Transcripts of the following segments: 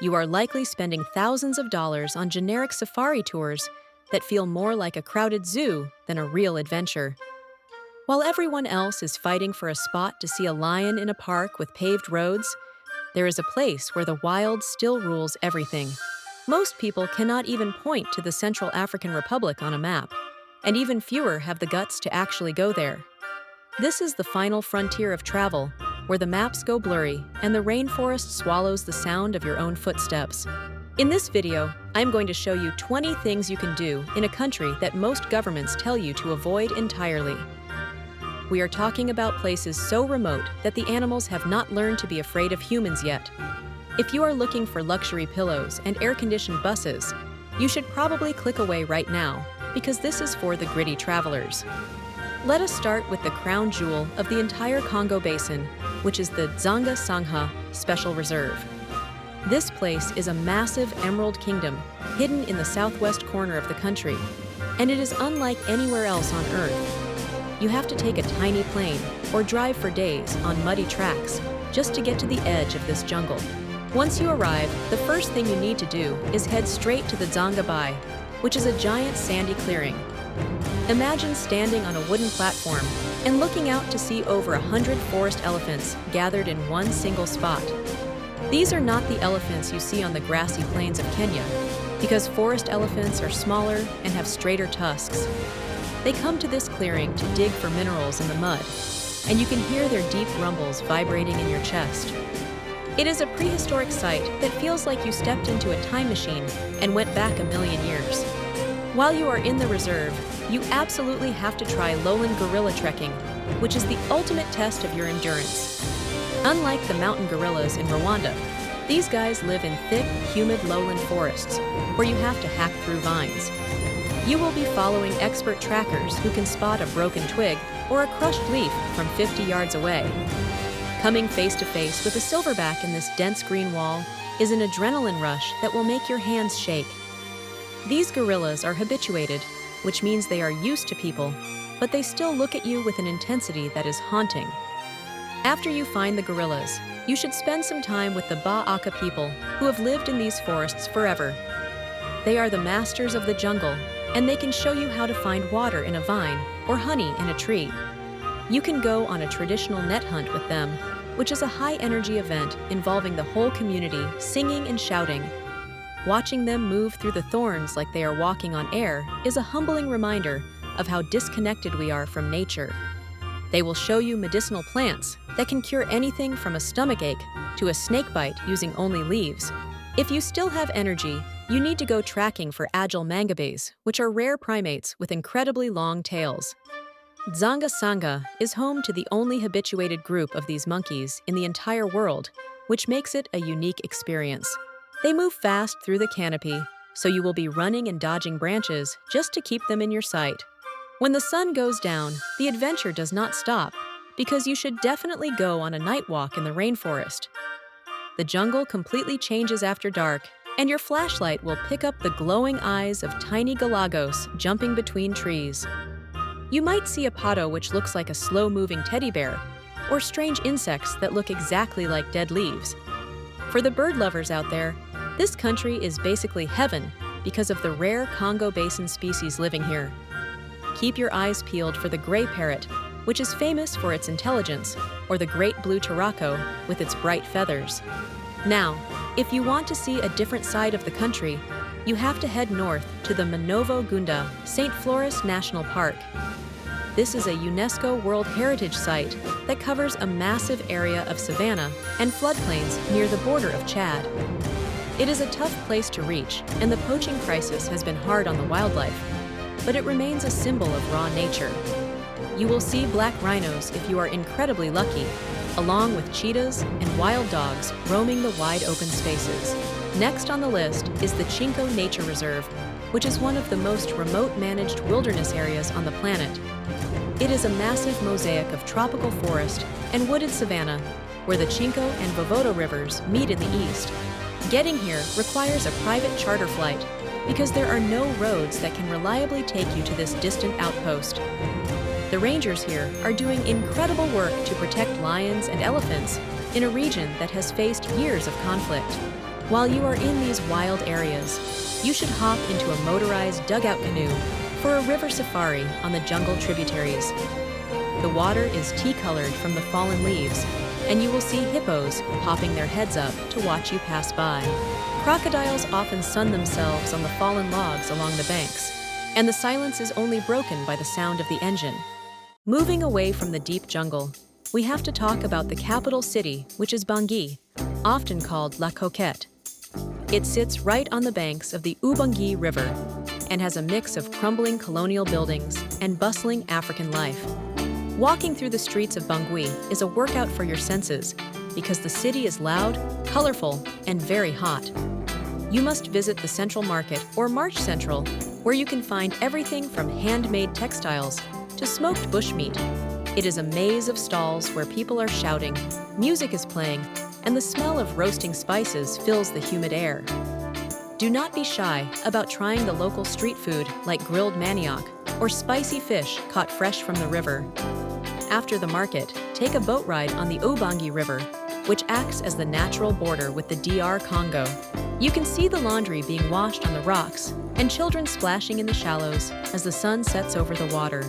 you are likely spending thousands of dollars on generic safari tours that feel more like a crowded zoo than a real adventure. While everyone else is fighting for a spot to see a lion in a park with paved roads, there is a place where the wild still rules everything. Most people cannot even point to the Central African Republic on a map, and even fewer have the guts to actually go there. This is the final frontier of travel, where the maps go blurry and the rainforest swallows the sound of your own footsteps. In this video, I'm going to show you 20 things you can do in a country that most governments tell you to avoid entirely. We are talking about places so remote that the animals have not learned to be afraid of humans yet. If you are looking for luxury pillows and air-conditioned buses, you should probably click away right now, because this is for the gritty travelers. Let us start with the crown jewel of the entire Congo Basin, which is the Dzanga-Sangha Special Reserve. This place is a massive emerald kingdom hidden in the southwest corner of the country, and it is unlike anywhere else on Earth. You have to take a tiny plane or drive for days on muddy tracks just to get to the edge of this jungle. Once you arrive, the first thing you need to do is head straight to the Dzanga Bai, which is a giant sandy clearing. Imagine standing on a wooden platform and looking out to see over 100 forest elephants gathered in one single spot. These are not the elephants you see on the grassy plains of Kenya, because forest elephants are smaller and have straighter tusks. They come to this clearing to dig for minerals in the mud, and you can hear their deep rumbles vibrating in your chest. It is a prehistoric site that feels like you stepped into a time machine and went back a million years. While you are in the reserve, you absolutely have to try lowland gorilla trekking, which is the ultimate test of your endurance. Unlike the mountain gorillas in Rwanda, these guys live in thick, humid lowland forests where you have to hack through vines. You will be following expert trackers who can spot a broken twig or a crushed leaf from 50 yards away. Coming face to face with a silverback in this dense green wall is an adrenaline rush that will make your hands shake. These gorillas are habituated, which means they are used to people, but they still look at you with an intensity that is haunting. After you find the gorillas, you should spend some time with the Ba-Aka people who have lived in these forests forever. They are the masters of the jungle, and they can show you how to find water in a vine or honey in a tree. You can go on a traditional net hunt with them, which is a high-energy event involving the whole community singing and shouting. Watching them move through the thorns like they are walking on air is a humbling reminder of how disconnected we are from nature. They will show you medicinal plants that can cure anything from a stomachache to a snake bite using only leaves. If you still have energy, you need to go tracking for agile mangabes, which are rare primates with incredibly long tails. Dzanga-Sangha is home to the only habituated group of these monkeys in the entire world, which makes it a unique experience. They move fast through the canopy, so you will be running and dodging branches just to keep them in your sight. When the sun goes down, the adventure does not stop, because you should definitely go on a night walk in the rainforest. The jungle completely changes after dark, and your flashlight will pick up the glowing eyes of tiny galagos jumping between trees. You might see a pato which looks like a slow-moving teddy bear, or strange insects that look exactly like dead leaves. For the bird lovers out there, this country is basically heaven because of the rare Congo Basin species living here. Keep your eyes peeled for the gray parrot, which is famous for its intelligence, or the great blue turaco with its bright feathers. Now, if you want to see a different side of the country, you have to head north to the Manovo Gunda St. Floris National Park. This is a UNESCO World Heritage Site that covers a massive area of savanna and floodplains near the border of Chad. It is a tough place to reach, and the poaching crisis has been hard on the wildlife, but it remains a symbol of raw nature. You will see black rhinos if you are incredibly lucky, along with cheetahs and wild dogs roaming the wide open spaces. Next on the list is the Chinko Nature Reserve, which is one of the most remote managed wilderness areas on the planet. It is a massive mosaic of tropical forest and wooded savanna, where the Chinko and Vovodo rivers meet in the east. Getting here requires a private charter flight, because there are no roads that can reliably take you to this distant outpost. The rangers here are doing incredible work to protect lions and elephants in a region that has faced years of conflict. While you are in these wild areas, you should hop into a motorized dugout canoe for a river safari on the jungle tributaries. The water is tea-colored from the fallen leaves, and you will see hippos popping their heads up to watch you pass by. Crocodiles often sun themselves on the fallen logs along the banks, and the silence is only broken by the sound of the engine. Moving away from the deep jungle, we have to talk about the capital city, which is Bangui, often called La Coquette. It sits right on the banks of the Ubangi River and has a mix of crumbling colonial buildings and bustling African life. Walking through the streets of Bangui is a workout for your senses because the city is loud, colorful, and very hot. You must visit the Central Market or March Central, where you can find everything from handmade textiles to smoked bushmeat. It is a maze of stalls where people are shouting, music is playing, and the smell of roasting spices fills the humid air. Do not be shy about trying the local street food like grilled manioc or spicy fish caught fresh from the river. After the market, take a boat ride on the Ubangi River, which acts as the natural border with the DR Congo. You can see the laundry being washed on the rocks and children splashing in the shallows as the sun sets over the water.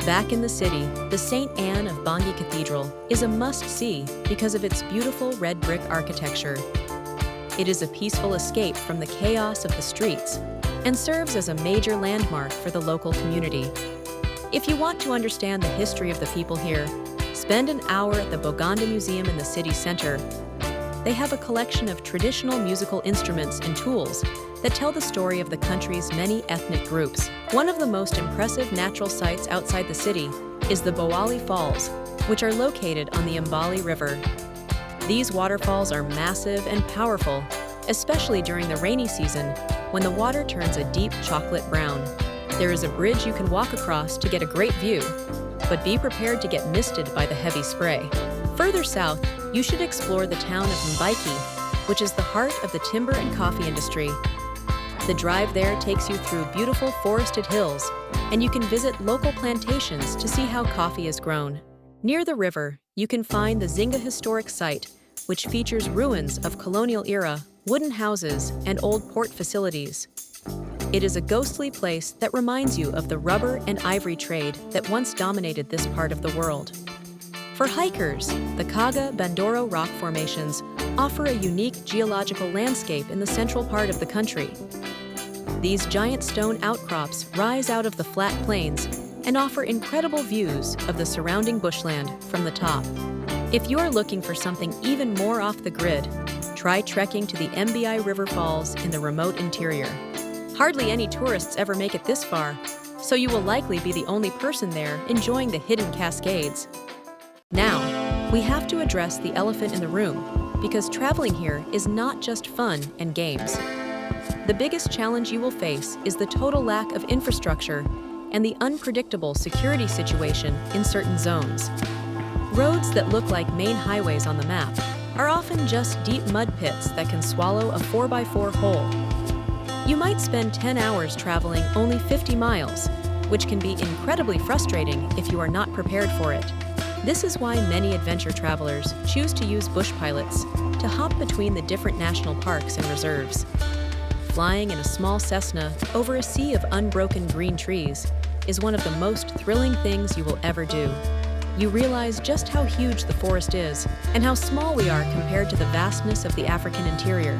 Back in the city, the St. Anne of Bangui Cathedral is a must-see because of its beautiful red brick architecture. It is a peaceful escape from the chaos of the streets and serves as a major landmark for the local community. If you want to understand the history of the people here, spend an hour at the Boganda Museum in the city center. They have a collection of traditional musical instruments and tools that tell the story of the country's many ethnic groups. One of the most impressive natural sights outside the city is the Boali Falls, which are located on the Mbali River. These waterfalls are massive and powerful, especially during the rainy season when the water turns a deep chocolate brown. There is a bridge you can walk across to get a great view, but be prepared to get misted by the heavy spray. Further south, you should explore the town of Mbaiki, which is the heart of the timber and coffee industry. The drive there takes you through beautiful forested hills, and you can visit local plantations to see how coffee is grown. Near the river, you can find the Dzanga Historic Site, which features ruins of colonial-era wooden houses and old port facilities. It is a ghostly place that reminds you of the rubber and ivory trade that once dominated this part of the world. For hikers, the Kaga Bandoro rock formations offer a unique geological landscape in the central part of the country. These giant stone outcrops rise out of the flat plains and offer incredible views of the surrounding bushland from the top. If you're looking for something even more off the grid, try trekking to the MBI River Falls in the remote interior. Hardly any tourists ever make it this far, so you will likely be the only person there enjoying the hidden cascades. Now, we have to address the elephant in the room, because traveling here is not just fun and games. The biggest challenge you will face is the total lack of infrastructure and the unpredictable security situation in certain zones. Roads that look like main highways on the map are often just deep mud pits that can swallow a 4x4 hole. You might spend 10 hours traveling only 50 miles, which can be incredibly frustrating if you are not prepared for it. This is why many adventure travelers choose to use bush pilots to hop between the different national parks and reserves. Flying in a small Cessna over a sea of unbroken green trees is one of the most thrilling things you will ever do. You realize just how huge the forest is and how small we are compared to the vastness of the African interior.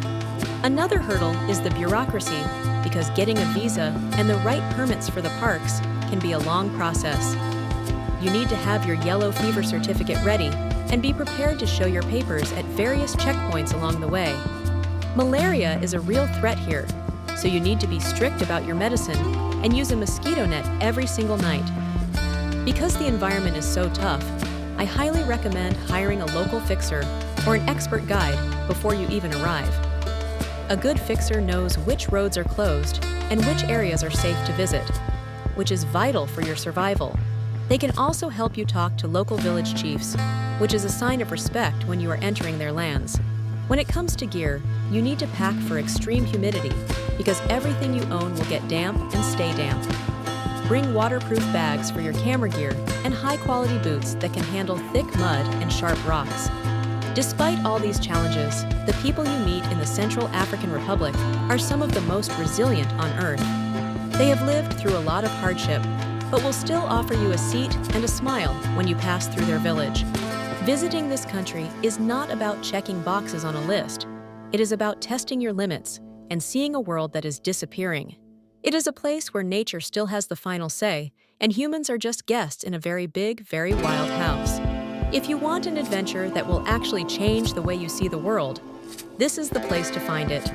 Another hurdle is the bureaucracy, because getting a visa and the right permits for the parks can be a long process. You need to have your yellow fever certificate ready and be prepared to show your papers at various checkpoints along the way. Malaria is a real threat here, so you need to be strict about your medicine and use a mosquito net every single night. Because the environment is so tough, I highly recommend hiring a local fixer or an expert guide before you even arrive. A good fixer knows which roads are closed and which areas are safe to visit, which is vital for your survival. They can also help you talk to local village chiefs, which is a sign of respect when you are entering their lands. When it comes to gear, you need to pack for extreme humidity because everything you own will get damp and stay damp. Bring waterproof bags for your camera gear and high-quality boots that can handle thick mud and sharp rocks. Despite all these challenges, the people you meet in the Central African Republic are some of the most resilient on Earth. They have lived through a lot of hardship, but will still offer you a seat and a smile when you pass through their village. Visiting this country is not about checking boxes on a list. It is about testing your limits and seeing a world that is disappearing. It is a place where nature still has the final say, and humans are just guests in a very big, very wild house. If you want an adventure that will actually change the way you see the world, this is the place to find it.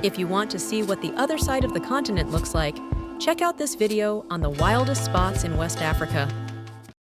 If you want to see what the other side of the continent looks like, check out this video on the wildest spots in West Africa.